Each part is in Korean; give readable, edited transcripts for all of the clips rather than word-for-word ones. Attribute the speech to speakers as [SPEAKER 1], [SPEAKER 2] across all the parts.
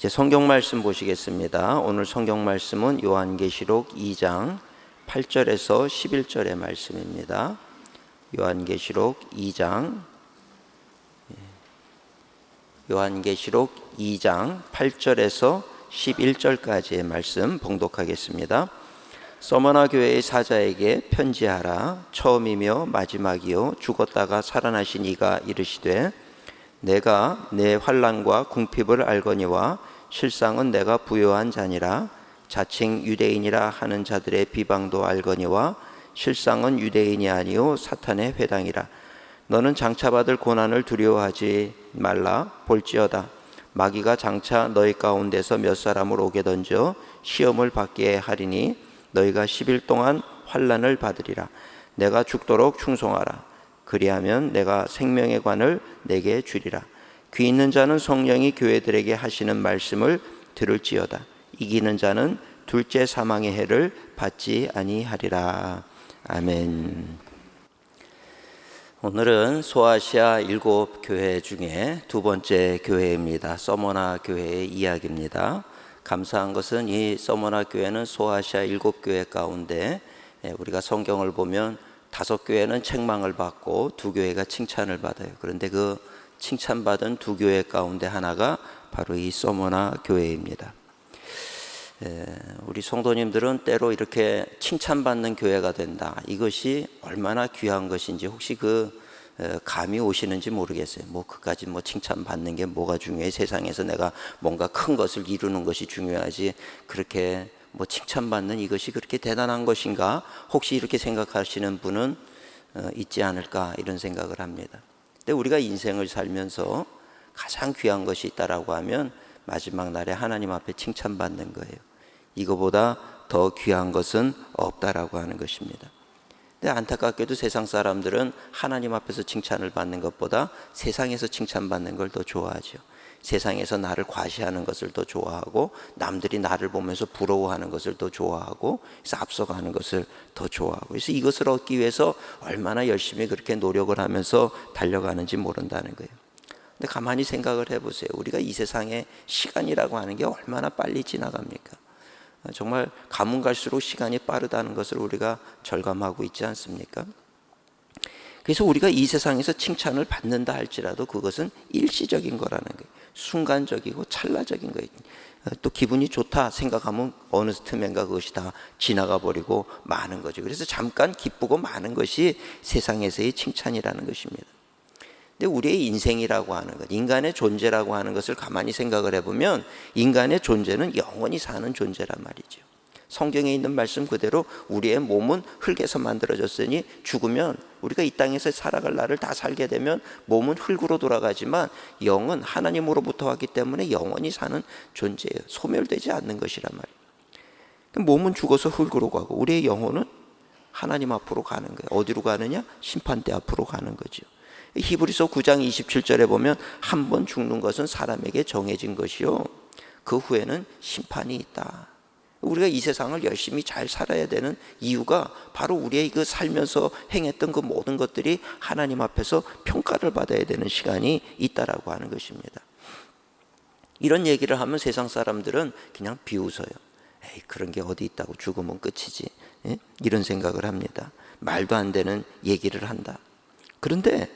[SPEAKER 1] 이제 성경 말씀 보시겠습니다. 오늘 성경 말씀은 요한계시록 2장 8절에서 11절의 말씀입니다. 요한계시록 2장 8절에서 11절까지의 말씀 봉독하겠습니다. 서머나 교회의 사자에게 편지하라. 처음이며 마지막이요 죽었다가 살아나신 이가 이르시되 내가 내 환난과 궁핍을 알거니와 실상은 내가 부요한 자니라. 자칭 유대인이라 하는 자들의 비방도 알거니와 실상은 유대인이 아니요 사탄의 회당이라. 너는 장차 받을 고난을 두려워하지 말라. 볼지어다 마귀가 장차 너희 가운데서 몇 사람을 오게 던져 시험을 받게 하리니 너희가 10일 동안 환난을 받으리라. 내가 죽도록 충성하라. 그리하면 내가 생명의 관을 내게 주리라. 귀 있는 자는 성령이 교회들에게 하시는 말씀을 들을지어다. 이기는 자는 둘째 사망의 해를 받지 아니하리라. 아멘. 오늘은 소아시아 7교회 중에 두 번째 교회입니다. 서머나 교회의 이야기입니다. 감사한 것은 이 서머나 교회는 소아시아 7교회 가운데 우리가 성경을 보면 5교회는 책망을 받고 2교회가 칭찬을 받아요. 그런데 그 칭찬받은 2교회 가운데 하나가 바로 이 서머나 교회입니다. 우리 성도님들은 때로 이렇게 칭찬받는 교회가 된다. 이것이 얼마나 귀한 것인지 혹시 감이 오시는지 모르겠어요. 그까지 칭찬받는 게 뭐가 중요해? 세상에서 내가 뭔가 큰 것을 이루는 것이 중요하지. 그렇게 칭찬받는 이것이 그렇게 대단한 것인가? 혹시 이렇게 생각하시는 분은 있지 않을까? 이런 생각을 합니다. 근데 우리가 인생을 살면서 가장 귀한 것이 있다라고 하면 마지막 날에 하나님 앞에 칭찬받는 거예요. 이거보다 더 귀한 것은 없다라고 하는 것입니다. 근데 안타깝게도 세상 사람들은 하나님 앞에서 칭찬을 받는 것보다 세상에서 칭찬받는 걸 더 좋아하죠. 세상에서 나를 과시하는 것을 더 좋아하고 남들이 나를 보면서 부러워하는 것을 더 좋아하고 그래서 앞서가는 것을 더 좋아하고 그래서 이것을 얻기 위해서 얼마나 열심히 그렇게 노력을 하면서 달려가는지 모른다는 거예요. 근데 가만히 생각을 해보세요. 우리가 이 세상에 시간이라고 하는 게 얼마나 빨리 지나갑니까? 정말 가면 갈수록 시간이 빠르다는 것을 우리가 절감하고 있지 않습니까? 그래서 우리가 이 세상에서 칭찬을 받는다 할지라도 그것은 일시적인 거라는 거예요. 순간적이고 찰나적인 거예요. 또 기분이 좋다 생각하면 어느 틈엔가 그것이 다 지나가 버리고 마는 거죠. 그래서 잠깐 기쁘고 마는 것이 세상에서의 칭찬이라는 것입니다. 근데 우리의 인생이라고 하는 것, 인간의 존재라고 하는 것을 가만히 생각을 해보면 인간의 존재는 영원히 사는 존재란 말이죠. 성경에 있는 말씀 그대로 우리의 몸은 흙에서 만들어졌으니 죽으면 우리가 이 땅에서 살아갈 날을 다 살게 되면 몸은 흙으로 돌아가지만 영은 하나님으로부터 왔기 때문에 영원히 사는 존재예요. 소멸되지 않는 것이란 말이에요. 몸은 죽어서 흙으로 가고 우리의 영혼은 하나님 앞으로 가는 거예요. 어디로 가느냐? 심판대 앞으로 가는 거죠. 히브리서 9장 27절에 보면 한 번 죽는 것은 사람에게 정해진 것이요 그 후에는 심판이 있다. 우리가 이 세상을 열심히 잘 살아야 되는 이유가 바로 우리의 살면서 행했던 그 모든 것들이 하나님 앞에서 평가를 받아야 되는 시간이 있다라고 하는 것입니다. 이런 얘기를 하면 세상 사람들은 그냥 비웃어요. 에이, 그런 게 어디 있다고, 죽으면 끝이지. 이런 생각을 합니다. 말도 안 되는 얘기를 한다. 그런데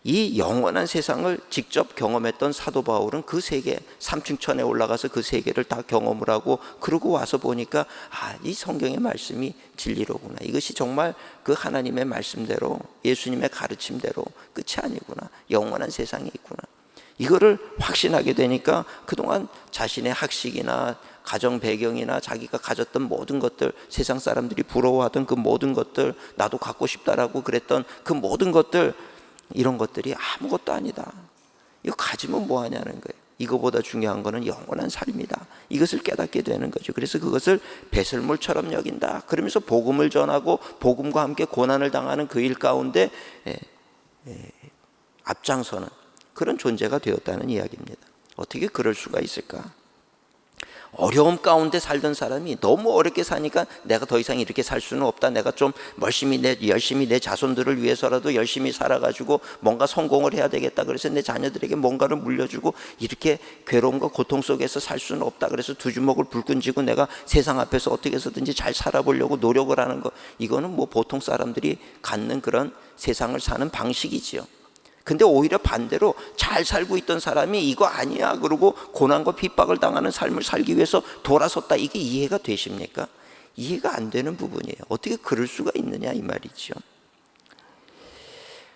[SPEAKER 1] 이 영원한 세상을 직접 경험했던 사도 바울은 그 세계 3층천에 올라가서 그 세계를 다 경험을 하고 그러고 와서 보니까 이 성경의 말씀이 진리로구나. 이것이 정말 그 하나님의 말씀대로 예수님의 가르침대로 끝이 아니구나. 영원한 세상이 있구나. 이거를 확신하게 되니까 그동안 자신의 학식이나 가정 배경이나 자기가 가졌던 모든 것들, 세상 사람들이 부러워하던 그 모든 것들, 나도 갖고 싶다라고 그랬던 그 모든 것들, 이런 것들이 아무것도 아니다. 이거 가지면 뭐 하냐는 거예요. 이거보다 중요한 거는 영원한 삶이다. 이것을 깨닫게 되는 거죠. 그래서 그것을 배설물처럼 여긴다. 그러면서 복음을 전하고 복음과 함께 고난을 당하는 그 일 가운데 앞장서는 그런 존재가 되었다는 이야기입니다. 어떻게 그럴 수가 있을까? 어려움 가운데 살던 사람이 너무 어렵게 사니까 내가 더 이상 이렇게 살 수는 없다. 내가 좀 열심히 내 자손들을 위해서라도 열심히 살아가지고 뭔가 성공을 해야 되겠다. 그래서 내 자녀들에게 뭔가를 물려주고 이렇게 괴로움과 고통 속에서 살 수는 없다. 그래서 두 주먹을 불끈 쥐고 내가 세상 앞에서 어떻게 해서든지 잘 살아보려고 노력을 하는 거, 이거는 뭐 보통 사람들이 갖는 그런 세상을 사는 방식이지요. 근데 오히려 반대로 잘 살고 있던 사람이 이거 아니야 그러고 고난과 핍박을 당하는 삶을 살기 위해서 돌아섰다. 이게 이해가 되십니까? 이해가 안 되는 부분이에요. 어떻게 그럴 수가 있느냐 이 말이죠.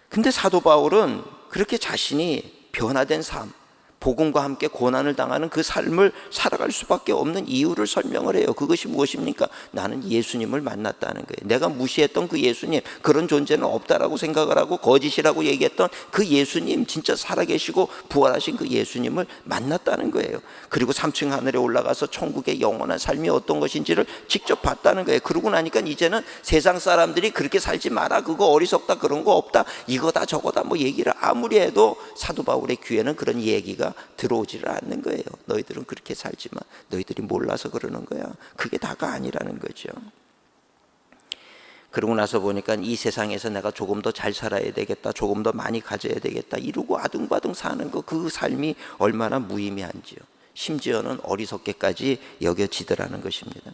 [SPEAKER 1] 근데 사도 바울은 그렇게 자신이 변화된 삶, 복음과 함께 고난을 당하는 그 삶을 살아갈 수밖에 없는 이유를 설명을 해요. 그것이 무엇입니까? 나는 예수님을 만났다는 거예요. 내가 무시했던 그 예수님, 그런 존재는 없다라고 생각을 하고 거짓이라고 얘기했던 그 예수님, 진짜 살아계시고 부활하신 그 예수님을 만났다는 거예요. 그리고 3층 하늘에 올라가서 천국의 영원한 삶이 어떤 것인지를 직접 봤다는 거예요. 그러고 나니까 이제는 세상 사람들이 그렇게 살지 마라, 그거 어리석다, 그런 거 없다, 이거다 저거다 뭐 얘기를 아무리 해도 사도 바울의 귀에는 그런 얘기가 들어오지를 않는 거예요. 너희들은 그렇게 살지만 너희들이 몰라서 그러는 거야. 그게 다가 아니라는 거죠. 그러고 나서 보니까 이 세상에서 내가 조금 더 잘 살아야 되겠다, 조금 더 많이 가져야 되겠다 이러고 아둥바둥 사는 거, 그 삶이 얼마나 무의미한지요. 심지어는 어리석게까지 여겨지더라는 것입니다.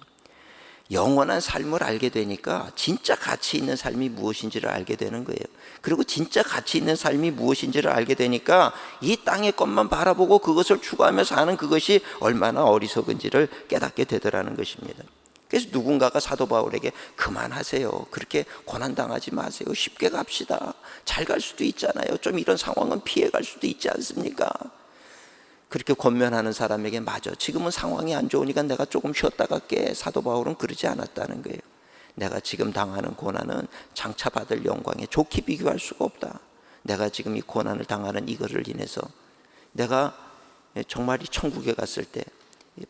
[SPEAKER 1] 영원한 삶을 알게 되니까 진짜 가치 있는 삶이 무엇인지를 알게 되는 거예요. 그리고 진짜 가치 있는 삶이 무엇인지를 알게 되니까 이 땅의 것만 바라보고 그것을 추구하며 사는 그것이 얼마나 어리석은지를 깨닫게 되더라는 것입니다. 그래서 누군가가 사도 바울에게 그만하세요, 그렇게 고난당하지 마세요, 쉽게 갑시다, 잘 갈 수도 있잖아요, 좀 이런 상황은 피해갈 수도 있지 않습니까? 그렇게 권면하는 사람에게 맞아, 지금은 상황이 안 좋으니까 내가 조금 쉬었다 갈게. 사도 바울은 그러지 않았다는 거예요. 내가 지금 당하는 고난은 장차 받을 영광에 좋게 비교할 수가 없다. 내가 지금 이 고난을 당하는 이거를 인해서 내가 정말 이 천국에 갔을 때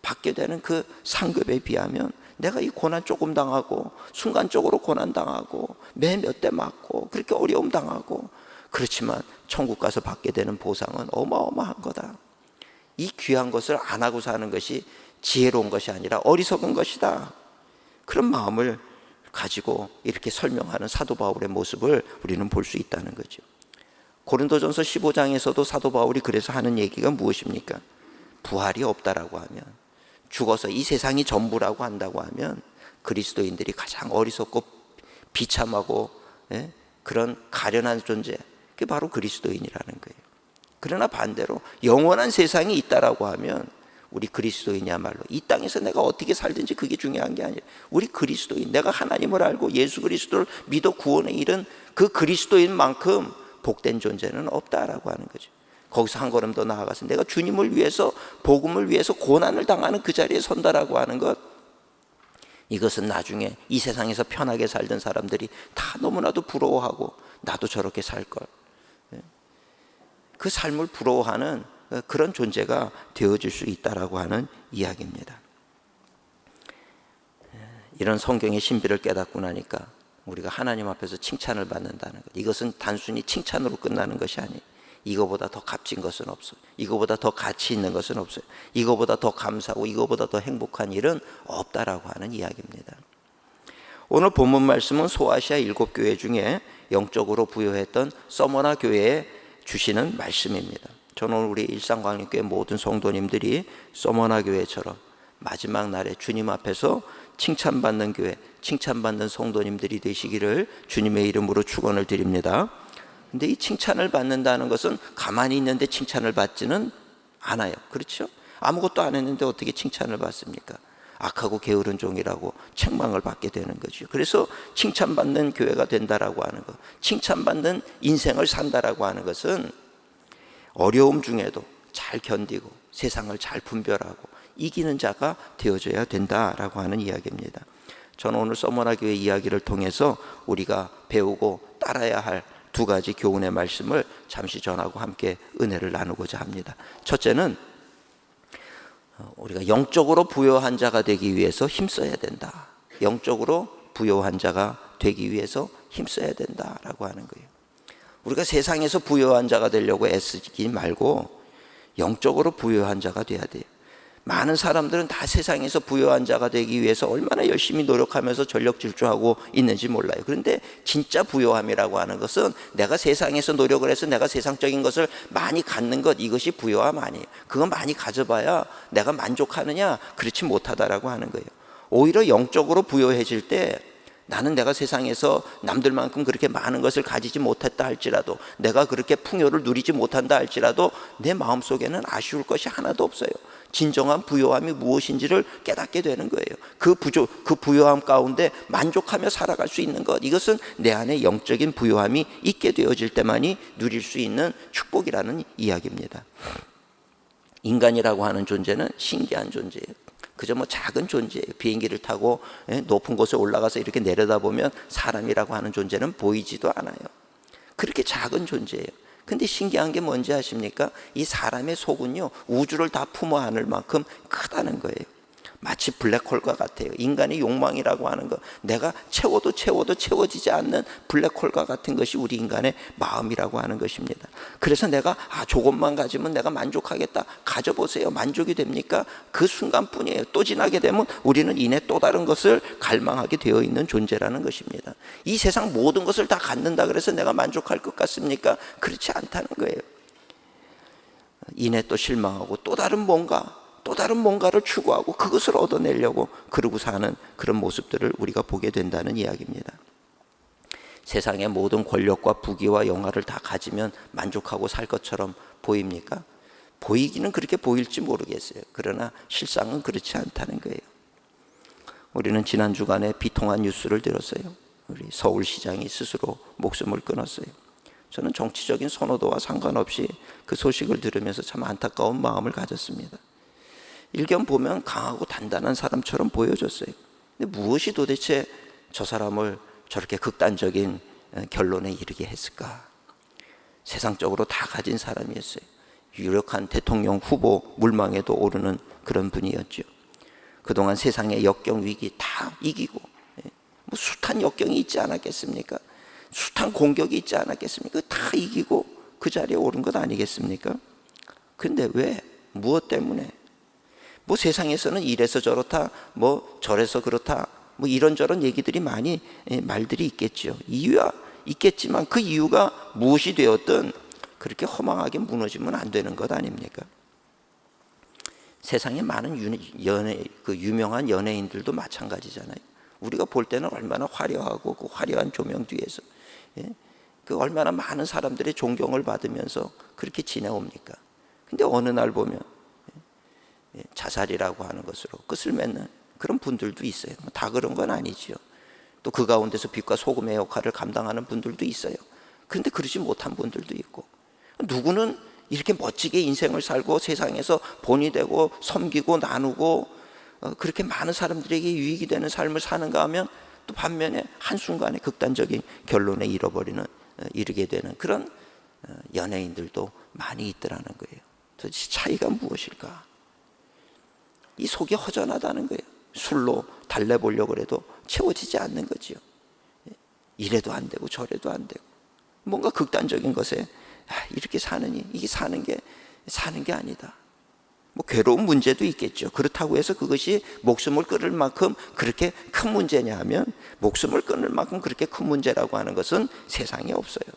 [SPEAKER 1] 받게 되는 그 상급에 비하면 내가 이 고난 조금 당하고 순간적으로 고난 당하고 매 몇 대 맞고 그렇게 어려움 당하고, 그렇지만 천국 가서 받게 되는 보상은 어마어마한 거다. 이 귀한 것을 안 하고 사는 것이 지혜로운 것이 아니라 어리석은 것이다. 그런 마음을 가지고 이렇게 설명하는 사도 바울의 모습을 우리는 볼 수 있다는 거죠. 고린도전서 15장에서도 사도 바울이 그래서 하는 얘기가 무엇입니까? 부활이 없다라고 하면, 죽어서 이 세상이 전부라고 한다고 하면 그리스도인들이 가장 어리석고 비참하고 그런 가련한 존재, 그게 바로 그리스도인이라는 거예요. 그러나 반대로 영원한 세상이 있다라고 하면 우리 그리스도인이야말로 이 땅에서 내가 어떻게 살든지 그게 중요한 게 아니라 우리 그리스도인, 내가 하나님을 알고 예수 그리스도를 믿어 구원에 이른 그 그리스도인만큼 복된 존재는 없다라고 하는 거죠. 거기서 한 걸음 더 나아가서 내가 주님을 위해서, 복음을 위해서 고난을 당하는 그 자리에 선다라고 하는 것, 이것은 나중에 이 세상에서 편하게 살던 사람들이 다 너무나도 부러워하고 나도 저렇게 살걸, 그 삶을 부러워하는 그런 존재가 되어질 수 있다라고 하는 이야기입니다. 이런 성경의 신비를 깨닫고 나니까 우리가 하나님 앞에서 칭찬을 받는다는 것, 이것은 단순히 칭찬으로 끝나는 것이 아니에요. 이거보다 더 값진 것은 없어요. 이거보다 더 가치 있는 것은 없어요. 이거보다 더 감사하고 이거보다 더 행복한 일은 없다라고 하는 이야기입니다. 오늘 본문 말씀은 소아시아 7교회 중에 영적으로 부여했던 서머나 교회에 주시는 말씀입니다. 저는 오늘 우리 일상광역교회 모든 성도님들이 서머나 교회처럼 마지막 날에 주님 앞에서 칭찬받는 교회, 칭찬받는 성도님들이 되시기를 주님의 이름으로 축원을 드립니다. 근데 이 칭찬을 받는다는 것은 가만히 있는데 칭찬을 받지는 않아요. 그렇죠? 아무것도 안 했는데 어떻게 칭찬을 받습니까? 악하고 게으른 종이라고 책망을 받게 되는 거죠. 그래서 칭찬받는 교회가 된다라고 하는 것, 칭찬받는 인생을 산다라고 하는 것은 어려움 중에도 잘 견디고 세상을 잘 분별하고 이기는 자가 되어져야 된다라고 하는 이야기입니다. 저는 오늘 서머나 교회 이야기를 통해서 우리가 배우고 따라야 할 두 가지 교훈의 말씀을 잠시 전하고 함께 은혜를 나누고자 합니다. 첫째는 우리가 영적으로 부요한 자가 되기 위해서 힘써야 된다. 영적으로 부요한 자가 되기 위해서 힘써야 된다라고 하는 거예요. 우리가 세상에서 부요한 자가 되려고 애쓰지 말고 영적으로 부요한 자가 돼야 돼요. 많은 사람들은 다 세상에서 부유한 자가 되기 위해서 얼마나 열심히 노력하면서 전력 질주하고 있는지 몰라요. 그런데 진짜 부유함이라고 하는 것은 내가 세상에서 노력을 해서 내가 세상적인 것을 많이 갖는 것, 이것이 부유함 아니에요. 그거 많이 가져봐야 내가 만족하느냐? 그렇지 못하다라고 하는 거예요. 오히려 영적으로 부유해질 때 나는 내가 세상에서 남들만큼 그렇게 많은 것을 가지지 못했다 할지라도, 내가 그렇게 풍요를 누리지 못한다 할지라도 내 마음속에는 아쉬울 것이 하나도 없어요. 진정한 부요함이 무엇인지를 깨닫게 되는 거예요. 그 부요함 가운데 만족하며 살아갈 수 있는 것, 이것은 내 안에 영적인 부요함이 있게 되어질 때만이 누릴 수 있는 축복이라는 이야기입니다. 인간이라고 하는 존재는 신기한 존재예요. 그저 작은 존재예요. 비행기를 타고 높은 곳에 올라가서 이렇게 내려다보면 사람이라고 하는 존재는 보이지도 않아요. 그렇게 작은 존재예요. 근데 신기한 게 뭔지 아십니까? 이 사람의 속은요, 우주를 다 품어 안을 만큼 크다는 거예요. 마치 블랙홀과 같아요. 인간의 욕망이라고 하는 것, 내가 채워도 채워지지 않는 블랙홀과 같은 것이 우리 인간의 마음이라고 하는 것입니다. 그래서 내가 조금만 가지면 내가 만족하겠다, 가져보세요. 만족이 됩니까? 그 순간뿐이에요. 또 지나게 되면 우리는 이내 또 다른 것을 갈망하게 되어 있는 존재라는 것입니다. 이 세상 모든 것을 다 갖는다 그래서 내가 만족할 것 같습니까? 그렇지 않다는 거예요. 이내 또 실망하고 또 다른 뭔가를 추구하고 그것을 얻어내려고 그러고 사는 그런 모습들을 우리가 보게 된다는 이야기입니다. 세상의 모든 권력과 부귀와 영화를 다 가지면 만족하고 살 것처럼 보입니까? 보이기는 그렇게 보일지 모르겠어요. 그러나 실상은 그렇지 않다는 거예요. 우리는 지난 주간에 비통한 뉴스를 들었어요. 우리 서울시장이 스스로 목숨을 끊었어요. 저는 정치적인 선호도와 상관없이 그 소식을 들으면서 참 안타까운 마음을 가졌습니다. 일견 보면 강하고 단단한 사람처럼 보여졌어요. 근데 무엇이 도대체 저 사람을 저렇게 극단적인 결론에 이르게 했을까? 세상적으로 다 가진 사람이었어요. 유력한 대통령 후보 물망에도 오르는 그런 분이었죠. 그동안 세상의 역경 위기 다 이기고, 숱한 역경이 있지 않았겠습니까? 숱한 공격이 있지 않았겠습니까? 다 이기고 그 자리에 오른 것 아니겠습니까? 근데 왜? 무엇 때문에? 세상에서는 이래서 저렇다, 저래서 그렇다, 이런저런 얘기들이 많이 말들이 있겠죠. 이유야 있겠지만 그 이유가 무엇이 되었든 그렇게 허망하게 무너지면 안 되는 것 아닙니까? 세상에 많은 유명한 연예인들도 마찬가지잖아요. 우리가 볼 때는 얼마나 화려하고 그 화려한 조명 뒤에서 그 얼마나 많은 사람들의 존경을 받으면서 그렇게 지내옵니까? 근데 어느 날 보면 자살이라고 하는 것으로 끝을 맺는 그런 분들도 있어요. 다 그런 건 아니지요. 또 그 가운데서 빛과 소금의 역할을 감당하는 분들도 있어요. 그런데 그러지 못한 분들도 있고, 누구는 이렇게 멋지게 인생을 살고 세상에서 본이 되고 섬기고 나누고 그렇게 많은 사람들에게 유익이 되는 삶을 사는가 하면, 또 반면에 한순간에 극단적인 결론에 이르게 되는 그런 연예인들도 많이 있더라는 거예요. 도대체 차이가 무엇일까? 이 속이 허전하다는 거예요. 술로 달래보려고 해도 채워지지 않는 거지요. 이래도 안 되고 저래도 안 되고, 뭔가 극단적인 것에 이렇게 사느니 이게 사는 게 아니다. 괴로운 문제도 있겠죠. 그렇다고 해서 그것이 목숨을 끊을 만큼 그렇게 큰 문제냐 하면, 목숨을 끊을 만큼 그렇게 큰 문제라고 하는 것은 세상에 없어요.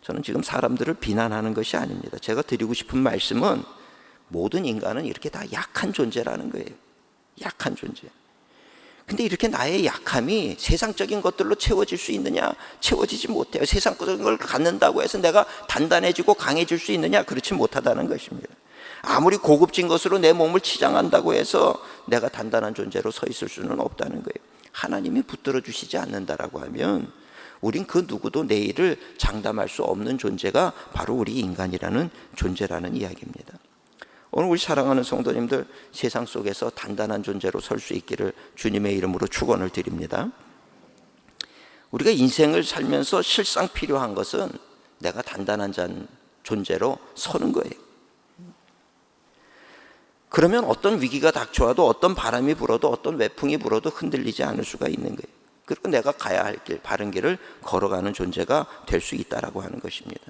[SPEAKER 1] 저는 지금 사람들을 비난하는 것이 아닙니다. 제가 드리고 싶은 말씀은 모든 인간은 이렇게 다 약한 존재라는 거예요. 약한 존재. 근데 이렇게 나의 약함이 세상적인 것들로 채워질 수 있느냐? 채워지지 못해요. 세상적인 걸 갖는다고 해서 내가 단단해지고 강해질 수 있느냐? 그렇지 못하다는 것입니다. 아무리 고급진 것으로 내 몸을 치장한다고 해서 내가 단단한 존재로 서 있을 수는 없다는 거예요. 하나님이 붙들어 주시지 않는다라고 하면 우린 그 누구도 내일을 장담할 수 없는 존재가 바로 우리 인간이라는 존재라는 이야기입니다. 오늘 우리 사랑하는 성도님들, 세상 속에서 단단한 존재로 설 수 있기를 주님의 이름으로 축원을 드립니다. 우리가 인생을 살면서 실상 필요한 것은 내가 단단한 존재로 서는 거예요. 그러면 어떤 위기가 닥쳐와도, 어떤 바람이 불어도, 어떤 외풍이 불어도 흔들리지 않을 수가 있는 거예요. 그리고 내가 가야 할 길, 바른 길을 걸어가는 존재가 될 수 있다라고 하는 것입니다.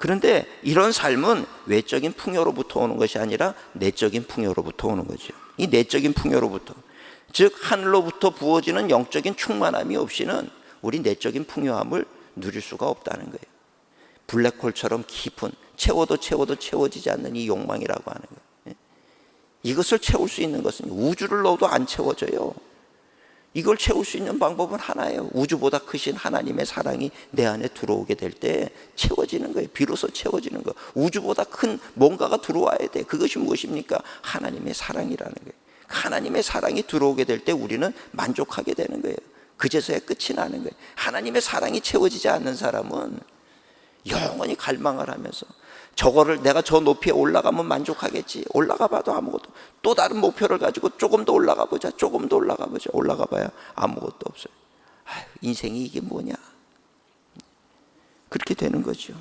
[SPEAKER 1] 그런데 이런 삶은 외적인 풍요로부터 오는 것이 아니라 내적인 풍요로부터 오는 거죠. 이 내적인 풍요로부터, 즉 하늘로부터 부어지는 영적인 충만함이 없이는 우리 내적인 풍요함을 누릴 수가 없다는 거예요. 블랙홀처럼 깊은, 채워도 채워지지 않는 이 욕망이라고 하는 거예요. 이것을 채울 수 있는 것은 우주를 넣어도 안 채워져요. 이걸 채울 수 있는 방법은 하나예요. 우주보다 크신 하나님의 사랑이 내 안에 들어오게 될 때 채워지는 거예요. 비로소 채워지는 거예요. 우주보다 큰 뭔가가 들어와야 돼. 그것이 무엇입니까? 하나님의 사랑이라는 거예요. 하나님의 사랑이 들어오게 될 때 우리는 만족하게 되는 거예요. 그제서야 끝이 나는 거예요. 하나님의 사랑이 채워지지 않는 사람은 영원히 갈망을 하면서 저거를 내가 저 높이에 올라가면 만족하겠지. 올라가 봐도 아무것도. 또 다른 목표를 가지고 조금 더 올라가 보자. 조금 더 올라가 보자. 올라가 봐야 아무것도 없어요. 아유, 인생이 이게 뭐냐. 그렇게 되는 거죠.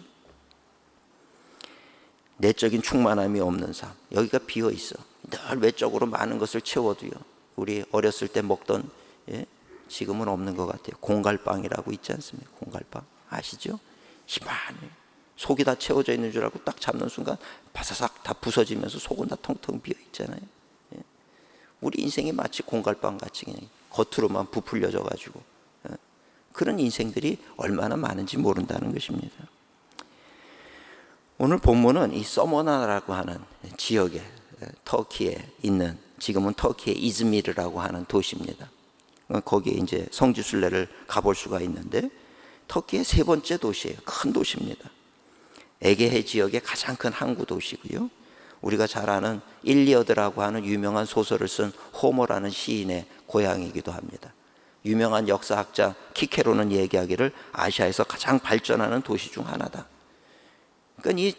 [SPEAKER 1] 내적인 충만함이 없는 삶. 여기가 비어 있어. 늘 외적으로 많은 것을 채워도요. 우리 어렸을 때 먹던, 지금은 없는 것 같아요. 공갈빵이라고 있지 않습니까? 공갈빵 아시죠? 희만해. 속이 다 채워져 있는 줄 알고 딱 잡는 순간 바사삭 다 부서지면서 속은 다 텅텅 비어 있잖아요. 우리 인생이 마치 공갈빵 같이 그냥 겉으로만 부풀려져 가지고 그런 인생들이 얼마나 많은지 모른다는 것입니다. 오늘 본문은 이 서머나라고 하는 지역에, 터키에 있는, 지금은 터키의 이즈미르라고 하는 도시입니다. 거기에 이제 성지순례를 가볼 수가 있는데 터키의 세 번째 도시예요. 큰 도시입니다. 에게해 지역의 가장 큰 항구 도시고요. 우리가 잘 아는 일리어드라고 하는 유명한 소설을 쓴 호머라는 시인의 고향이기도 합니다. 유명한 역사학자 키케로는 얘기하기를 아시아에서 가장 발전하는 도시 중 하나다. 그러니까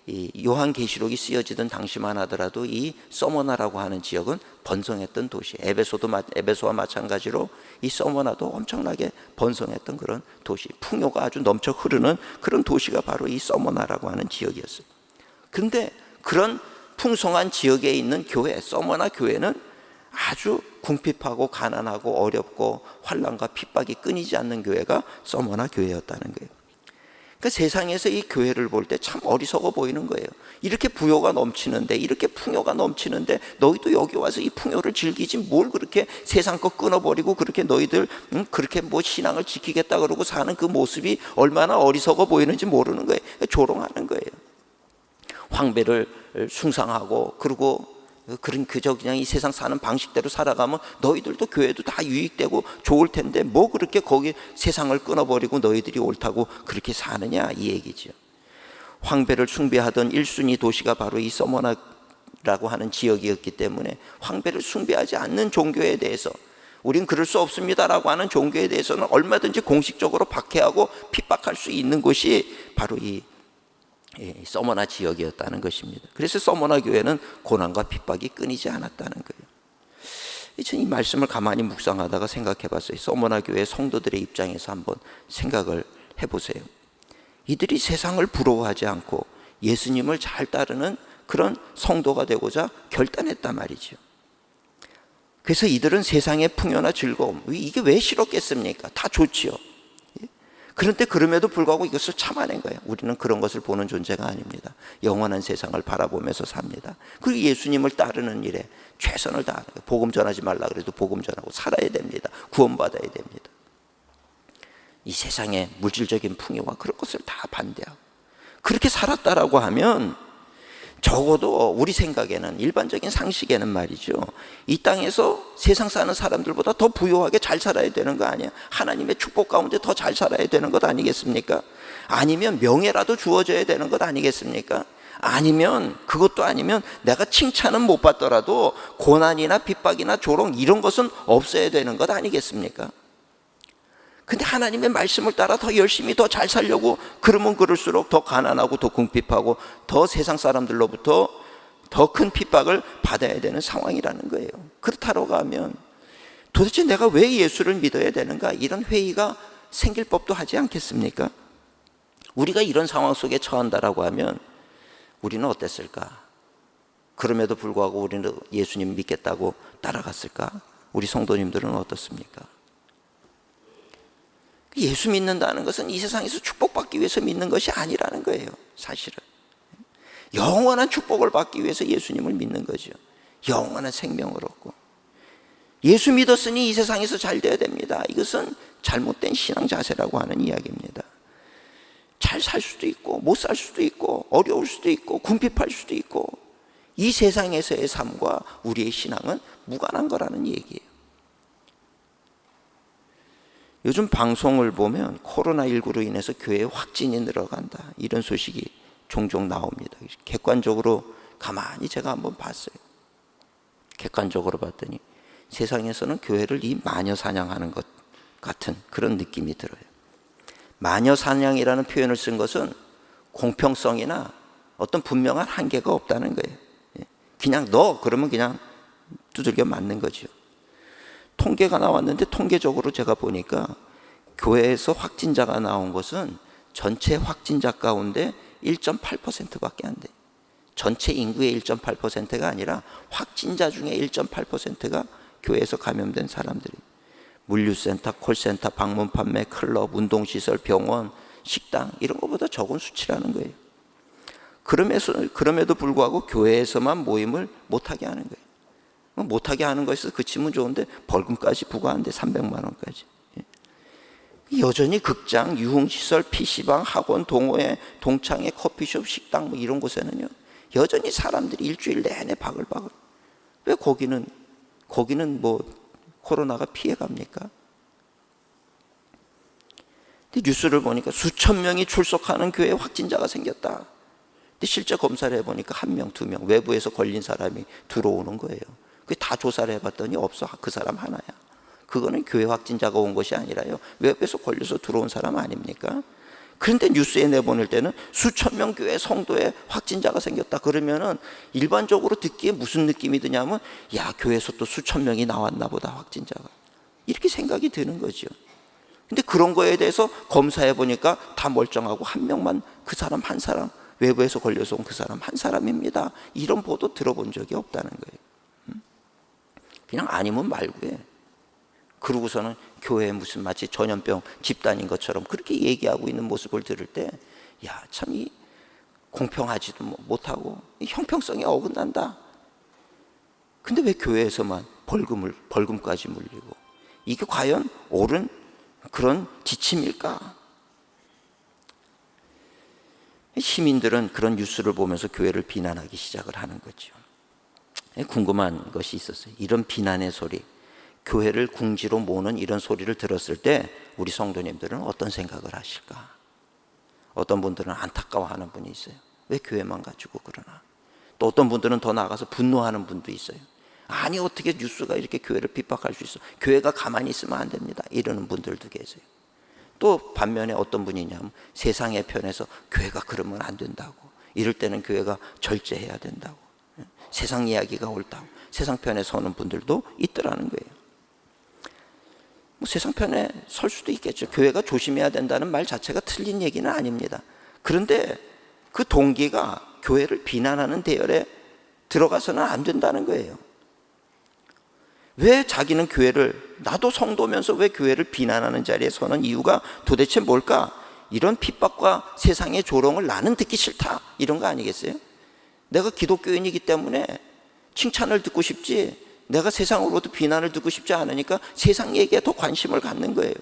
[SPEAKER 1] 이 요한계시록이 쓰여지던 당시만 하더라도 이 서머나라고 하는 지역은 번성했던 도시. 에베소와 마찬가지로 이 서머나도 엄청나게 번성했던 그런 도시. 풍요가 아주 넘쳐 흐르는 그런 도시가 바로 이 서머나라고 하는 지역이었어요. 그런데 그런 풍성한 지역에 있는 교회, 서머나 교회는 아주 궁핍하고 가난하고 어렵고 환난과 핍박이 끊이지 않는 교회가 서머나 교회였다는 거예요. 그러니까 세상에서 이 교회를 볼 때 참 어리석어 보이는 거예요. 이렇게 부요가 넘치는데, 이렇게 풍요가 넘치는데 너희도 여기 와서 이 풍요를 즐기지 뭘 그렇게 세상 거 끊어버리고 그렇게 너희들 그렇게 뭐 신앙을 지키겠다 그러고 사는 그 모습이 얼마나 어리석어 보이는지 모르는 거예요. 조롱하는 거예요. 황배를 숭상하고 그리고 그저 그냥 이 세상 사는 방식대로 살아가면 너희들도 교회도 다 유익되고 좋을 텐데 뭐 그렇게 거기 세상을 끊어버리고 너희들이 옳다고 그렇게 사느냐 이 얘기죠. 황배를 숭배하던 1순위 도시가 바로 이 서머나라고 하는 지역이었기 때문에 황배를 숭배하지 않는 종교에 대해서 우린 그럴 수 없습니다라고 하는 종교에 대해서는 얼마든지 공식적으로 박해하고 핍박할 수 있는 곳이 바로 이 서머나 지역이었다는 것입니다. 그래서 서머나 교회는 고난과 핍박이 끊이지 않았다는 거예요. 저는 이 말씀을 가만히 묵상하다가 생각해 봤어요. 서머나 교회 성도들의 입장에서 한번 생각을 해보세요. 이들이 세상을 부러워하지 않고 예수님을 잘 따르는 그런 성도가 되고자 결단했단 말이죠. 그래서 이들은 세상의 풍요나 즐거움, 이게 왜 싫었겠습니까? 다 좋지요. 그런데 그럼에도 불구하고 이것을 참아낸 거예요. 우리는 그런 것을 보는 존재가 아닙니다. 영원한 세상을 바라보면서 삽니다. 그리고 예수님을 따르는 일에 최선을 다하는 거예요. 복음 전하지 말라 그래도 복음 전하고 살아야 됩니다. 구원받아야 됩니다. 이 세상의 물질적인 풍요와 그런 것을 다 반대하고 그렇게 살았다라고 하면 적어도 우리 생각에는, 일반적인 상식에는 말이죠, 이 땅에서 세상 사는 사람들보다 더 부유하게 잘 살아야 되는 거 아니야? 하나님의 축복 가운데 더 잘 살아야 되는 것 아니겠습니까? 아니면 명예라도 주어져야 되는 것 아니겠습니까? 아니면 그것도 아니면 내가 칭찬은 못 받더라도 고난이나 핍박이나 조롱 이런 것은 없어야 되는 것 아니겠습니까? 근데 하나님의 말씀을 따라 더 열심히 더 잘 살려고 그러면 그럴수록 더 가난하고 더 궁핍하고 더 세상 사람들로부터 더 큰 핍박을 받아야 되는 상황이라는 거예요. 그렇다고 하면 도대체 내가 왜 예수를 믿어야 되는가, 이런 회의가 생길 법도 하지 않겠습니까? 우리가 이런 상황 속에 처한다라고 하면 우리는 어땠을까? 그럼에도 불구하고 우리는 예수님 믿겠다고 따라갔을까? 우리 성도님들은 어떻습니까? 예수 믿는다는 것은 이 세상에서 축복받기 위해서 믿는 것이 아니라는 거예요. 사실은 영원한 축복을 받기 위해서 예수님을 믿는 거죠. 영원한 생명을 얻고. 예수 믿었으니 이 세상에서 잘 돼야 됩니다. 이것은 잘못된 신앙 자세라고 하는 이야기입니다. 잘 살 수도 있고 못 살 수도 있고 어려울 수도 있고 궁핍할 수도 있고, 이 세상에서의 삶과 우리의 신앙은 무관한 거라는 얘기예요. 요즘 방송을 보면 코로나19로 인해서 교회에 확진이 늘어간다, 이런 소식이 종종 나옵니다. 객관적으로 가만히 제가 한번 봤어요. 객관적으로 봤더니 세상에서는 교회를 이 마녀 사냥하는 것 같은 그런 느낌이 들어요. 마녀 사냥이라는 표현을 쓴 것은 공평성이나 어떤 분명한 한계가 없다는 거예요. 그냥 너 그러면 그냥 두들겨 맞는 거죠. 통계가 나왔는데 통계적으로 제가 보니까 교회에서 확진자가 나온 것은 전체 확진자 가운데 1.8%밖에 안 돼. 전체 인구의 1.8%가 아니라 확진자 중에 1.8%가 교회에서 감염된 사람들이. 물류센터, 콜센터, 방문 판매, 클럽, 운동시설, 병원, 식당, 이런 것보다 적은 수치라는 거예요. 그럼에도 불구하고 교회에서만 모임을 못하게 하는 거예요. 못하게 하는 것에서 그치면 좋은데 벌금까지 부과한대. 300만 원까지. 여전히 극장, 유흥시설, PC방, 학원, 동호회, 동창회, 커피숍, 식당 뭐 이런 곳에는요 여전히 사람들이 일주일 내내 바글바글. 왜 거기는 뭐 코로나가 피해갑니까? 근데 뉴스를 보니까 수천 명이 출석하는 교회에 확진자가 생겼다. 근데 실제 검사를 해보니까 1명, 2명 외부에서 걸린 사람이 들어오는 거예요. 그 다 조사를 해봤더니 없어. 그 사람 하나야. 그거는 교회 확진자가 온 것이 아니라요 외부에서 걸려서 들어온 사람 아닙니까? 그런데 뉴스에 내보낼 때는 수천 명 교회 성도에 확진자가 생겼다 그러면은 일반적으로 듣기에 무슨 느낌이 드냐면, 야, 교회에서 또 수천 명이 나왔나 보다, 확진자가. 이렇게 생각이 드는 거죠. 근데 그런 거에 대해서 검사해 보니까 다 멀쩡하고 1명만, 그 사람 한 사람, 외부에서 걸려서 온 그 사람 한 사람입니다. 이런 보도 들어본 적이 없다는 거예요. 그냥 아니면 말고 해. 그러고서는 교회에 무슨 마치 전염병 집단인 것처럼 그렇게 얘기하고 있는 모습을 들을 때, 야, 참 이 공평하지도 못하고 형평성이 어긋난다. 근데 왜 교회에서만 벌금까지 물리고, 이게 과연 옳은 그런 지침일까? 시민들은 그런 뉴스를 보면서 교회를 비난하기 시작을 하는 거죠. 궁금한 것이 있었어요. 이런 비난의 소리, 교회를 궁지로 모는 이런 소리를 들었을 때 우리 성도님들은 어떤 생각을 하실까? 어떤 분들은 안타까워하는 분이 있어요. 왜 교회만 가지고 그러나? 또 어떤 분들은 더 나아가서 분노하는 분도 있어요. 아니, 어떻게 뉴스가 이렇게 교회를 핍박할 수 있어? 교회가 가만히 있으면 안 됩니다, 이러는 분들도 계세요. 또 반면에 어떤 분이냐면 세상의 편에서 교회가 그러면 안 된다고, 이럴 때는 교회가 절제해야 된다고, 세상 이야기가 옳다고 세상 편에 서는 분들도 있더라는 거예요. 뭐 세상 편에 설 수도 있겠죠. 교회가 조심해야 된다는 말 자체가 틀린 얘기는 아닙니다. 그런데 그 동기가 교회를 비난하는 대열에 들어가서는 안 된다는 거예요. 왜 자기는 교회를, 나도 성도면서 왜 교회를 비난하는 자리에 서는 이유가 도대체 뭘까? 이런 핍박과 세상의 조롱을 나는 듣기 싫다, 이런 거 아니겠어요? 내가 기독교인이기 때문에 칭찬을 듣고 싶지, 내가 세상으로부터 비난을 듣고 싶지 않으니까 세상 얘기에 더 관심을 갖는 거예요.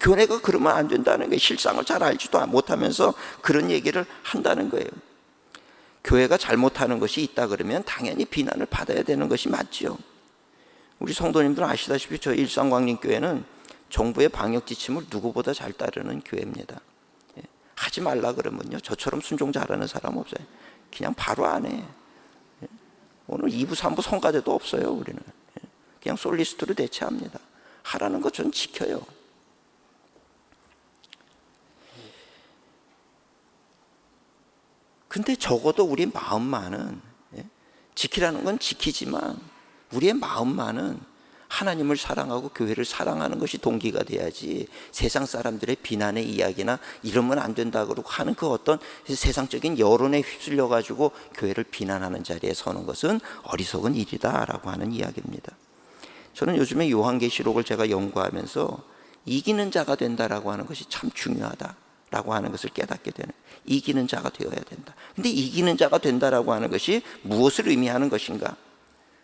[SPEAKER 1] 교회가 그러면 안 된다는 거예요. 실상을 잘 알지도 못하면서 그런 얘기를 한다는 거예요. 교회가 잘못하는 것이 있다 그러면 당연히 비난을 받아야 되는 것이 맞죠. 우리 성도님들은 아시다시피 저희 일산광림교회는 정부의 방역 지침을 누구보다 잘 따르는 교회입니다. 하지 말라 그러면요, 저처럼 순종 잘하는 사람 없어요. 그냥 바로 안 해. 오늘 2부 3부 성가대도 없어요. 우리는 그냥 솔리스트로 대체합니다. 하라는 것 전 지켜요. 근데 적어도 우리 마음만은, 지키라는 건 지키지만 우리의 마음만은 하나님을 사랑하고 교회를 사랑하는 것이 동기가 돼야지, 세상 사람들의 비난의 이야기나 이러면 안 된다고 하는 그 어떤 세상적인 여론에 휩쓸려 가지고 교회를 비난하는 자리에 서는 것은 어리석은 일이다라고 하는 이야기입니다. 저는 요즘에 요한계시록을 제가 연구하면서 이기는 자가 된다라고 하는 것이 참 중요하다라고 하는 것을 깨닫게 되는, 이기는 자가 되어야 된다. 근데 이기는 자가 된다라고 하는 것이 무엇을 의미하는 것인가?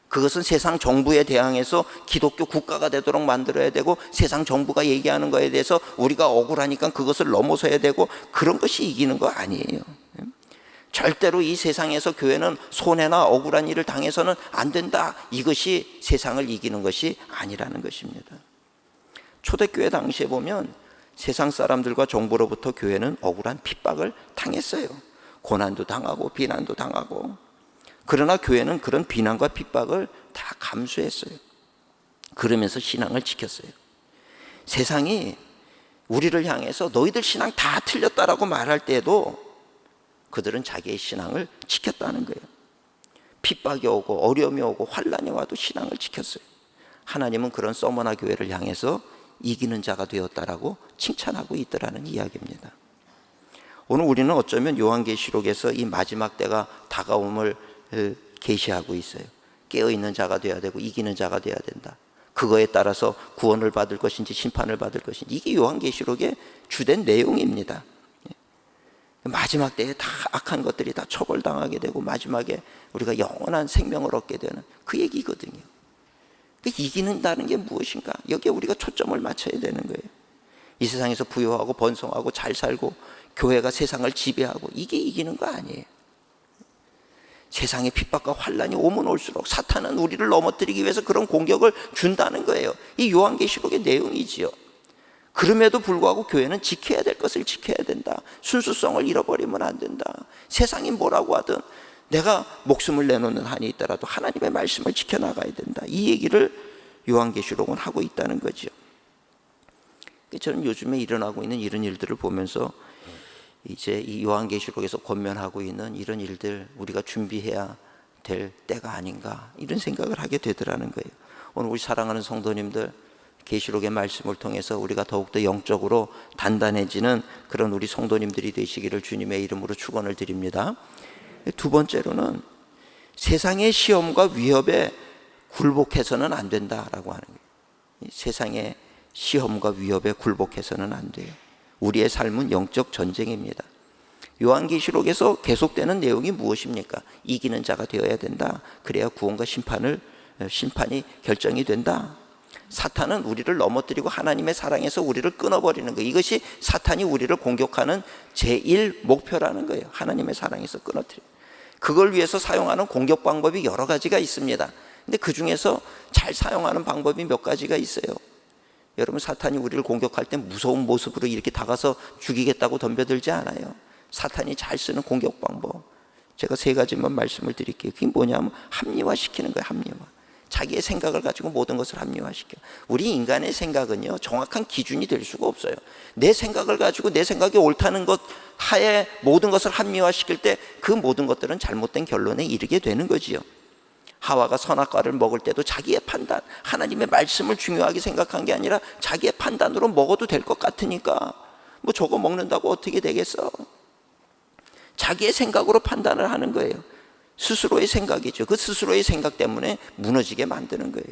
[SPEAKER 1] 그것은 세상 정부에 대항해서 기독교 국가가 되도록 만들어야 되고, 세상 정부가 얘기하는 거에 대해서 우리가 억울하니까 그것을 넘어서야 되고, 그런 것이 이기는 거 아니에요. 절대로 이 세상에서 교회는 손해나 억울한 일을 당해서는 안 된다, 이것이 세상을 이기는 것이 아니라는 것입니다. 초대교회 당시에 보면 세상 사람들과 정부로부터 교회는 억울한 핍박을 당했어요. 고난도 당하고 비난도 당하고. 그러나 교회는 그런 비난과 핍박을 다 감수했어요. 그러면서 신앙을 지켰어요. 세상이 우리를 향해서 너희들 신앙 다 틀렸다라고 말할 때에도 그들은 자기의 신앙을 지켰다는 거예요. 핍박이 오고 어려움이 오고 환난이 와도 신앙을 지켰어요. 하나님은 그런 서머나 교회를 향해서 이기는 자가 되었다라고 칭찬하고 있더라는 이야기입니다. 오늘 우리는 어쩌면 요한계시록에서 이 마지막 때가 다가옴을 계시하고 있어요. 깨어있는 자가 되어야 되고 이기는 자가 되어야 된다. 그거에 따라서 구원을 받을 것인지 심판을 받을 것인지, 이게 요한계시록의 주된 내용입니다. 마지막 때에 다 악한 것들이 다 처벌당하게 되고 마지막에 우리가 영원한 생명을 얻게 되는 그 얘기거든요. 이기는다는 게 무엇인가? 여기에 우리가 초점을 맞춰야 되는 거예요. 이 세상에서 부유하고 번성하고 잘 살고 교회가 세상을 지배하고, 이게 이기는 거 아니에요. 세상에 핍박과 환난이 오면 올수록 사탄은 우리를 넘어뜨리기 위해서 그런 공격을 준다는 거예요. 이 요한계시록의 내용이지요. 그럼에도 불구하고 교회는 지켜야 될 것을 지켜야 된다. 순수성을 잃어버리면 안 된다. 세상이 뭐라고 하든 내가 목숨을 내놓는 한이 있더라도 하나님의 말씀을 지켜나가야 된다. 이 얘기를 요한계시록은 하고 있다는 거죠. 저는 요즘에 일어나고 있는 이런 일들을 보면서 이제 이 요한계시록에서 권면하고 있는 이런 일들 우리가 준비해야 될 때가 아닌가, 이런 생각을 하게 되더라는 거예요. 오늘 우리 사랑하는 성도님들, 계시록의 말씀을 통해서 우리가 더욱더 영적으로 단단해지는 그런 우리 성도님들이 되시기를 주님의 이름으로 축원을 드립니다. 두 번째로는 세상의 시험과 위협에 굴복해서는 안 된다라고 하는 거예요. 세상의 시험과 위협에 굴복해서는 안 돼요. 우리의 삶은 영적 전쟁입니다. 요한계시록에서 계속되는 내용이 무엇입니까? 이기는 자가 되어야 된다. 그래야 구원과 심판이 결정이 된다. 사탄은 우리를 넘어뜨리고 하나님의 사랑에서 우리를 끊어버리는 거예요. 이것이 사탄이 우리를 공격하는 제1 목표라는 거예요. 하나님의 사랑에서 끊어뜨려. 그걸 위해서 사용하는 공격 방법이 여러 가지가 있습니다. 근데 그 중에서 잘 사용하는 방법이 몇 가지가 있어요. 여러분, 사탄이 우리를 공격할 때 무서운 모습으로 이렇게 다가서 죽이겠다고 덤벼들지 않아요. 사탄이 잘 쓰는 공격 방법, 제가 세 가지만 말씀을 드릴게요. 그게 뭐냐면 합리화시키는 거예요. 합리화. 자기의 생각을 가지고 모든 것을 합리화시켜. 우리 인간의 생각은요, 정확한 기준이 될 수가 없어요. 내 생각을 가지고 내 생각이 옳다는 것 하에 모든 것을 합리화시킬 때 그 모든 것들은 잘못된 결론에 이르게 되는 거지요. 하와가 선악과를 먹을 때도 자기의 판단, 하나님의 말씀을 중요하게 생각한 게 아니라 자기의 판단으로 먹어도 될 것 같으니까 뭐 저거 먹는다고 어떻게 되겠어? 자기의 생각으로 판단을 하는 거예요. 스스로의 생각이죠. 그 스스로의 생각 때문에 무너지게 만드는 거예요.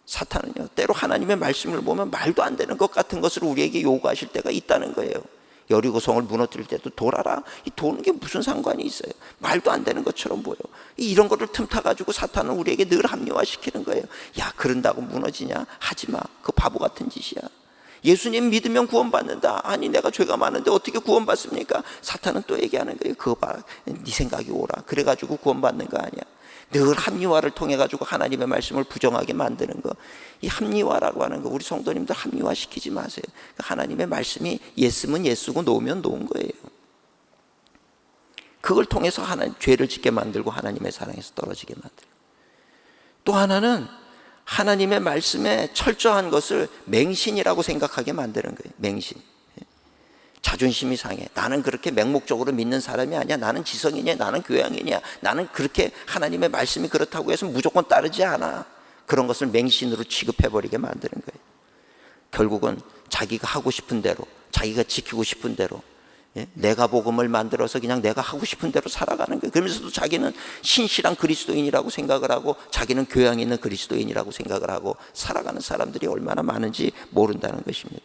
[SPEAKER 1] 사탄은요, 때로 하나님의 말씀을 보면 말도 안 되는 것 같은 것을 우리에게 요구하실 때가 있다는 거예요. 여리고성을 무너뜨릴 때도 돌아라. 이 도는 게 무슨 상관이 있어요? 말도 안 되는 것처럼 보여. 이런 거를 틈타가지고 사탄은 우리에게 늘 합리화시키는 거예요. 야, 그런다고 무너지냐? 하지 마. 그 바보 같은 짓이야. 예수님 믿으면 구원받는다. 아니, 내가 죄가 많은데 어떻게 구원받습니까? 사탄은 또 얘기하는 거예요. 그거 봐, 네 생각이 옳아. 그래가지고 구원받는 거 아니야. 늘 합리화를 통해 가지고 하나님의 말씀을 부정하게 만드는 거, 이 합리화라고 하는 거, 우리 성도님들 합리화시키지 마세요. 하나님의 말씀이 예스면 예스고 노면 노은 거예요. 그걸 통해서 하나님 죄를 짓게 만들고 하나님의 사랑에서 떨어지게 만들고, 또 하나는 하나님의 말씀에 철저한 것을 맹신이라고 생각하게 만드는 거예요. 맹신. 자존심이 상해. 나는 그렇게 맹목적으로 믿는 사람이 아니야. 나는 지성이냐, 나는 교양이냐, 나는 그렇게 하나님의 말씀이 그렇다고 해서 무조건 따르지 않아. 그런 것을 맹신으로 취급해버리게 만드는 거예요. 결국은 자기가 하고 싶은 대로, 자기가 지키고 싶은 대로, 내가 복음을 만들어서 그냥 내가 하고 싶은 대로 살아가는 거예요. 그러면서도 자기는 신실한 그리스도인이라고 생각을 하고 자기는 교양 있는 그리스도인이라고 생각을 하고 살아가는 사람들이 얼마나 많은지 모른다는 것입니다.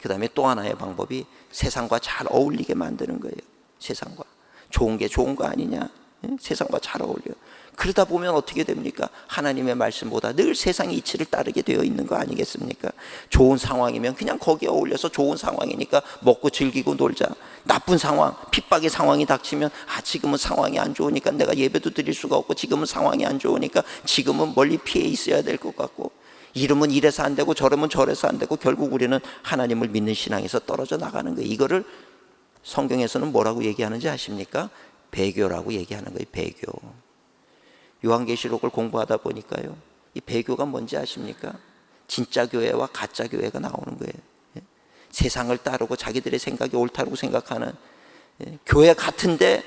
[SPEAKER 1] 그 다음에 또 하나의 방법이 세상과 잘 어울리게 만드는 거예요. 세상과 좋은 게 좋은 거 아니냐, 세상과 잘 어울려. 그러다 보면 어떻게 됩니까? 하나님의 말씀보다 늘 세상의 이치를 따르게 되어 있는 거 아니겠습니까? 좋은 상황이면 그냥 거기에 어울려서 좋은 상황이니까 먹고 즐기고 놀자. 나쁜 상황, 핍박의 상황이 닥치면 지금은 상황이 안 좋으니까 내가 예배도 드릴 수가 없고, 지금은 상황이 안 좋으니까 지금은 멀리 피해 있어야 될 것 같고, 이러면 이래서 안 되고 저러면 저래서 안 되고, 결국 우리는 하나님을 믿는 신앙에서 떨어져 나가는 거예요. 이거를 성경에서는 뭐라고 얘기하는지 아십니까? 배교라고 얘기하는 거예요. 배교. 요한계시록을 공부하다 보니까요, 이 배교가 뭔지 아십니까? 진짜 교회와 가짜 교회가 나오는 거예요. 세상을 따르고 자기들의 생각이 옳다고 생각하는 교회 같은데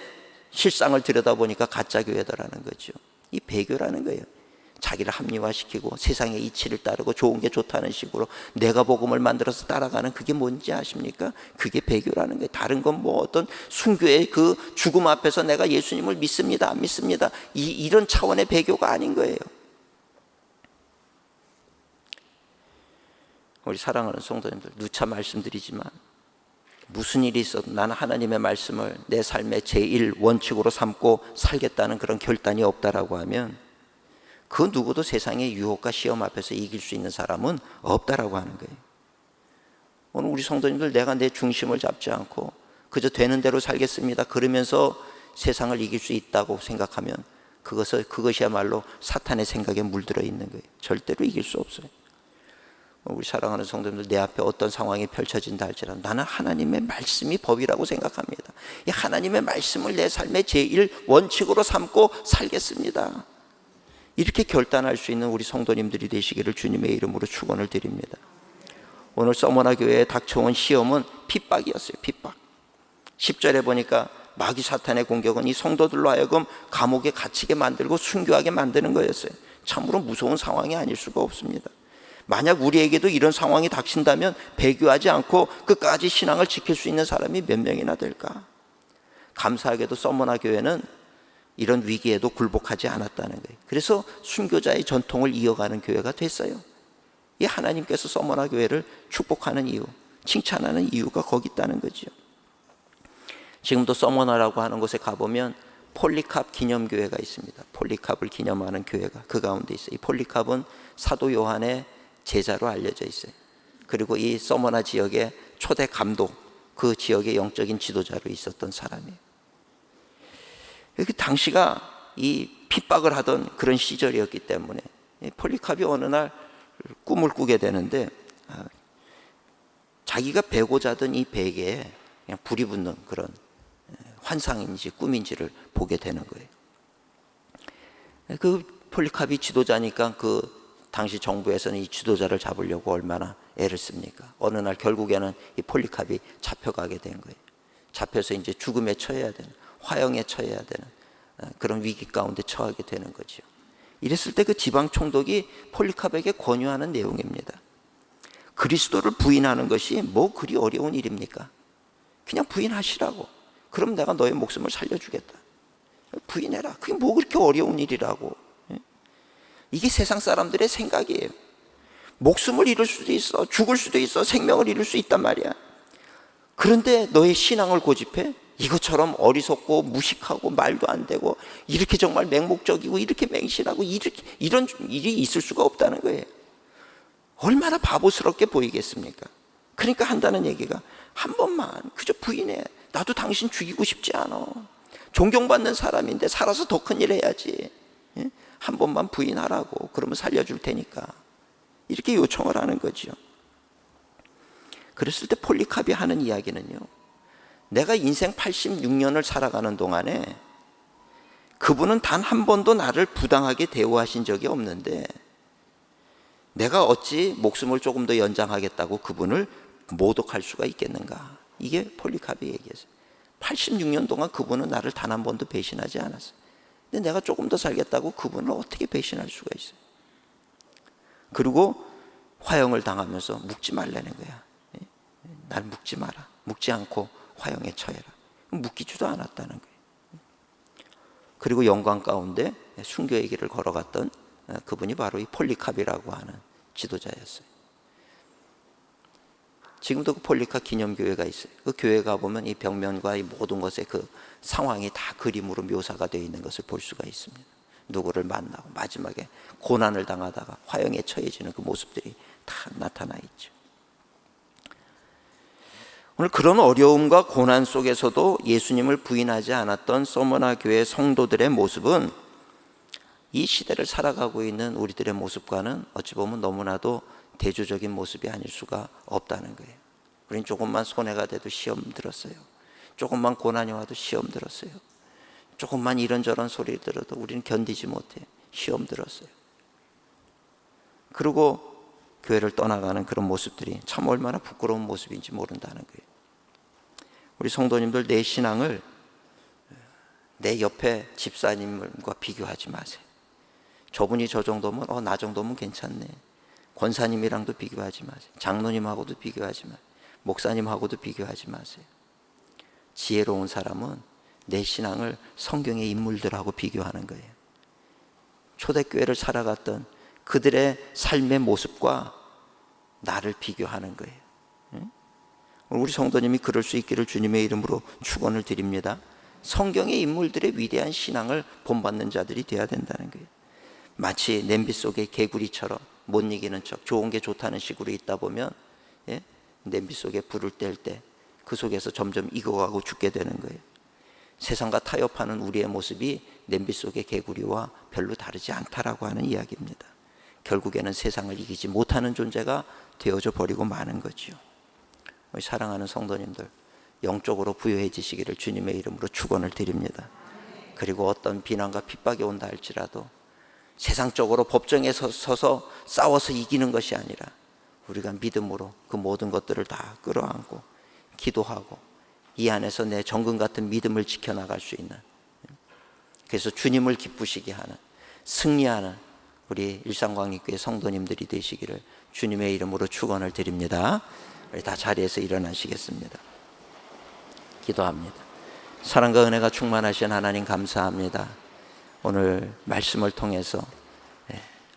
[SPEAKER 1] 실상을 들여다보니까 가짜 교회더라는 거죠. 이 배교라는 거예요. 자기를 합리화시키고 세상의 이치를 따르고 좋은 게 좋다는 식으로 내가 복음을 만들어서 따라가는, 그게 뭔지 아십니까? 그게 배교라는 거예요. 다른 건 뭐 어떤 순교의 그 죽음 앞에서 내가 예수님을 믿습니다, 안 믿습니다, 이런 차원의 배교가 아닌 거예요. 우리 사랑하는 성도님들, 누차 말씀드리지만 무슨 일이 있어도 나는 하나님의 말씀을 내 삶의 제1 원칙으로 삼고 살겠다는 그런 결단이 없다라고 하면, 그 누구도 세상의 유혹과 시험 앞에서 이길 수 있는 사람은 없다라고 하는 거예요. 오늘 우리 성도님들, 내가 내 중심을 잡지 않고 그저 되는 대로 살겠습니다 그러면서 세상을 이길 수 있다고 생각하면 그것이야말로 사탄의 생각에 물들어 있는 거예요. 절대로 이길 수 없어요. 우리 사랑하는 성도님들, 내 앞에 어떤 상황이 펼쳐진다 할지라도 나는 하나님의 말씀이 법이라고 생각합니다. 이 하나님의 말씀을 내 삶의 제1 원칙으로 삼고 살겠습니다, 이렇게 결단할 수 있는 우리 성도님들이 되시기를 주님의 이름으로 축원을 드립니다. 오늘 서머나 교회에 닥쳐온 시험은 핍박이었어요. 핍박. 10절에 보니까 마귀 사탄의 공격은 이 성도들로 하여금 감옥에 갇히게 만들고 순교하게 만드는 거였어요. 참으로 무서운 상황이 아닐 수가 없습니다. 만약 우리에게도 이런 상황이 닥친다면 배교하지 않고 끝까지 신앙을 지킬 수 있는 사람이 몇 명이나 될까? 감사하게도 서머나 교회는 이런 위기에도 굴복하지 않았다는 거예요. 그래서 순교자의 전통을 이어가는 교회가 됐어요. 이 하나님께서 서머나 교회를 축복하는 이유, 칭찬하는 이유가 거기 있다는 거죠. 지금도 서머나라고 하는 곳에 가보면 폴리캅 기념교회가 있습니다. 폴리캅을 기념하는 교회가 그 가운데 있어요. 이 폴리캅은 사도 요한의 제자로 알려져 있어요. 그리고 이 서머나 지역의 초대 감독, 그 지역의 영적인 지도자로 있었던 사람이에요. 당시가 이 핍박을 하던 그런 시절이었기 때문에 폴리캅이 어느 날 꿈을 꾸게 되는데, 자기가 베고 자던 이 베개에 그냥 불이 붙는 그런 환상인지 꿈인지를 보게 되는 거예요. 그 폴리캅이 지도자니까 그 당시 정부에서는 이 지도자를 잡으려고 얼마나 애를 씁니까? 어느 날 결국에는 이 폴리캅이 잡혀가게 된 거예요. 잡혀서 이제 죽음에 처해야 되는, 화형에 처해야 되는 그런 위기 가운데 처하게 되는 거죠. 이랬을 때 그 지방 총독이 폴리캅에게 권유하는 내용입니다. 그리스도를 부인하는 것이 뭐 그리 어려운 일입니까? 그냥 부인하시라고. 그럼 내가 너의 목숨을 살려주겠다. 부인해라. 그게 뭐 그렇게 어려운 일이라고. 이게 세상 사람들의 생각이에요. 목숨을 잃을 수도 있어, 죽을 수도 있어, 생명을 잃을 수 있단 말이야. 그런데 너의 신앙을 고집해? 이것처럼 어리석고 무식하고 말도 안 되고 이렇게 정말 맹목적이고 이렇게 맹신하고 이런 일이 있을 수가 없다는 거예요. 얼마나 바보스럽게 보이겠습니까? 그러니까 한다는 얘기가, 한 번만 그저 부인해. 나도 당신 죽이고 싶지 않아. 존경받는 사람인데 살아서 더 큰일 해야지. 한 번만 부인하라고. 그러면 살려줄 테니까. 이렇게 요청을 하는 거죠. 그랬을 때 폴리캅이 하는 이야기는요, 내가 인생 86년을 살아가는 동안에 그분은 단 한 번도 나를 부당하게 대우하신 적이 없는데 내가 어찌 목숨을 조금 더 연장하겠다고 그분을 모독할 수가 있겠는가. 이게 폴리캅이 얘기했어요. 86년 동안 그분은 나를 단 한 번도 배신하지 않았어요. 근데 내가 조금 더 살겠다고 그분을 어떻게 배신할 수가 있어요. 그리고 화형을 당하면서 묵지 말라는 거야. 날 묵지 마라. 묵지 않고 화형에 처해라. 묶이지도 않았다는 거예요. 그리고 영광 가운데 순교의 길을 걸어갔던 그분이 바로 이 폴리캅이라고 하는 지도자였어요. 지금도 그 폴리캅 기념교회가 있어요. 그 교회 가보면 이 벽면과 이 모든 것의 그 상황이 다 그림으로 묘사가 되어 있는 것을 볼 수가 있습니다. 누구를 만나고 마지막에 고난을 당하다가 화형에 처해지는 그 모습들이 다 나타나 있죠. 오늘 그런 어려움과 고난 속에서도 예수님을 부인하지 않았던 서머나 교회 성도들의 모습은 이 시대를 살아가고 있는 우리들의 모습과는 어찌 보면 너무나도 대조적인 모습이 아닐 수가 없다는 거예요. 우리는 조금만 손해가 돼도 시험 들었어요. 조금만 고난이 와도 시험 들었어요. 조금만 이런저런 소리 들어도 우리는 견디지 못해 시험 들었어요. 그리고 교회를 떠나가는 그런 모습들이 참 얼마나 부끄러운 모습인지 모른다는 거예요. 우리 성도님들, 내 신앙을 내 옆에 집사님과 비교하지 마세요. 저분이 저 정도면 나 정도면 괜찮네. 권사님이랑도 비교하지 마세요. 장로님하고도 비교하지 마세요. 목사님하고도 비교하지 마세요. 지혜로운 사람은 내 신앙을 성경의 인물들하고 비교하는 거예요. 초대교회를 살아갔던 그들의 삶의 모습과 나를 비교하는 거예요. 우리 성도님이 그럴 수 있기를 주님의 이름으로 축원을 드립니다. 성경의 인물들의 위대한 신앙을 본받는 자들이 되어야 된다는 거예요. 마치 냄비 속의 개구리처럼 못 이기는 척 좋은 게 좋다는 식으로 있다 보면 냄비 속에 불을 뗄 때 그 속에서 점점 익어가고 죽게 되는 거예요. 세상과 타협하는 우리의 모습이 냄비 속의 개구리와 별로 다르지 않다라고 하는 이야기입니다. 결국에는 세상을 이기지 못하는 존재가 되어져 버리고 마는 거죠. 우리 사랑하는 성도님들, 영적으로 부유해지시기를 주님의 이름으로 축원을 드립니다. 그리고 어떤 비난과 핍박이 온다 할지라도 세상적으로 법정에 서서 싸워서 이기는 것이 아니라 우리가 믿음으로 그 모든 것들을 다 끌어안고 기도하고 이 안에서 내 정금 같은 믿음을 지켜나갈 수 있는, 그래서 주님을 기쁘시게 하는, 승리하는 우리 일상광립교회 성도님들이 되시기를 주님의 이름으로 축원을 드립니다. 우리 다 자리에서 일어나시겠습니다. 기도합니다. 사랑과 은혜가 충만하신 하나님 감사합니다. 오늘 말씀을 통해서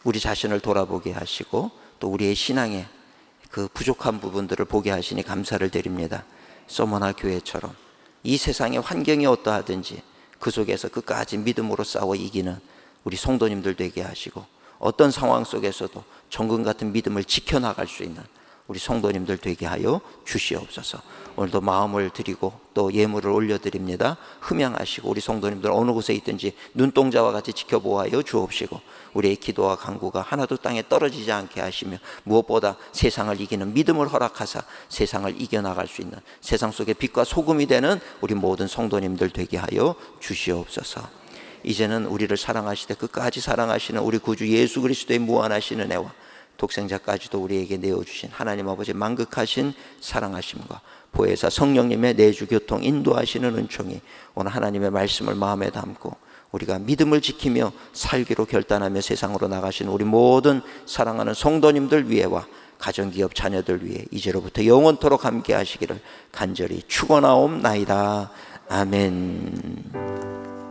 [SPEAKER 1] 우리 자신을 돌아보게 하시고 또 우리의 신앙의 그 부족한 부분들을 보게 하시니 감사를 드립니다. 서머나 교회처럼 이 세상의 환경이 어떠하든지 그 속에서 끝까지 믿음으로 싸워 이기는 우리 성도님들 되게 하시고 어떤 상황 속에서도 정금 같은 믿음을 지켜나갈 수 있는 우리 성도님들 되게 하여 주시옵소서. 오늘도 마음을 드리고 또 예물을 올려드립니다. 흠양하시고 우리 성도님들 어느 곳에 있든지 눈동자와 같이 지켜보아여 주옵시고 우리의 기도와 간구가 하나도 땅에 떨어지지 않게 하시며 무엇보다 세상을 이기는 믿음을 허락하사 세상을 이겨나갈 수 있는 세상 속의 빛과 소금이 되는 우리 모든 성도님들 되게 하여 주시옵소서. 이제는 우리를 사랑하시되 끝까지 사랑하시는 우리 구주 예수 그리스도의 무한하신 은혜와 독생자까지도 우리에게 내어주신 하나님 아버지 만극하신 사랑하심과 보혜사 성령님의 내주 교통 인도하시는 은총이 오늘 하나님의 말씀을 마음에 담고 우리가 믿음을 지키며 살기로 결단하며 세상으로 나가신 우리 모든 사랑하는 성도님들 위에와 가정기업 자녀들 위해 이제로부터 영원토록 함께 하시기를 간절히 축원하옵나이다. 아멘.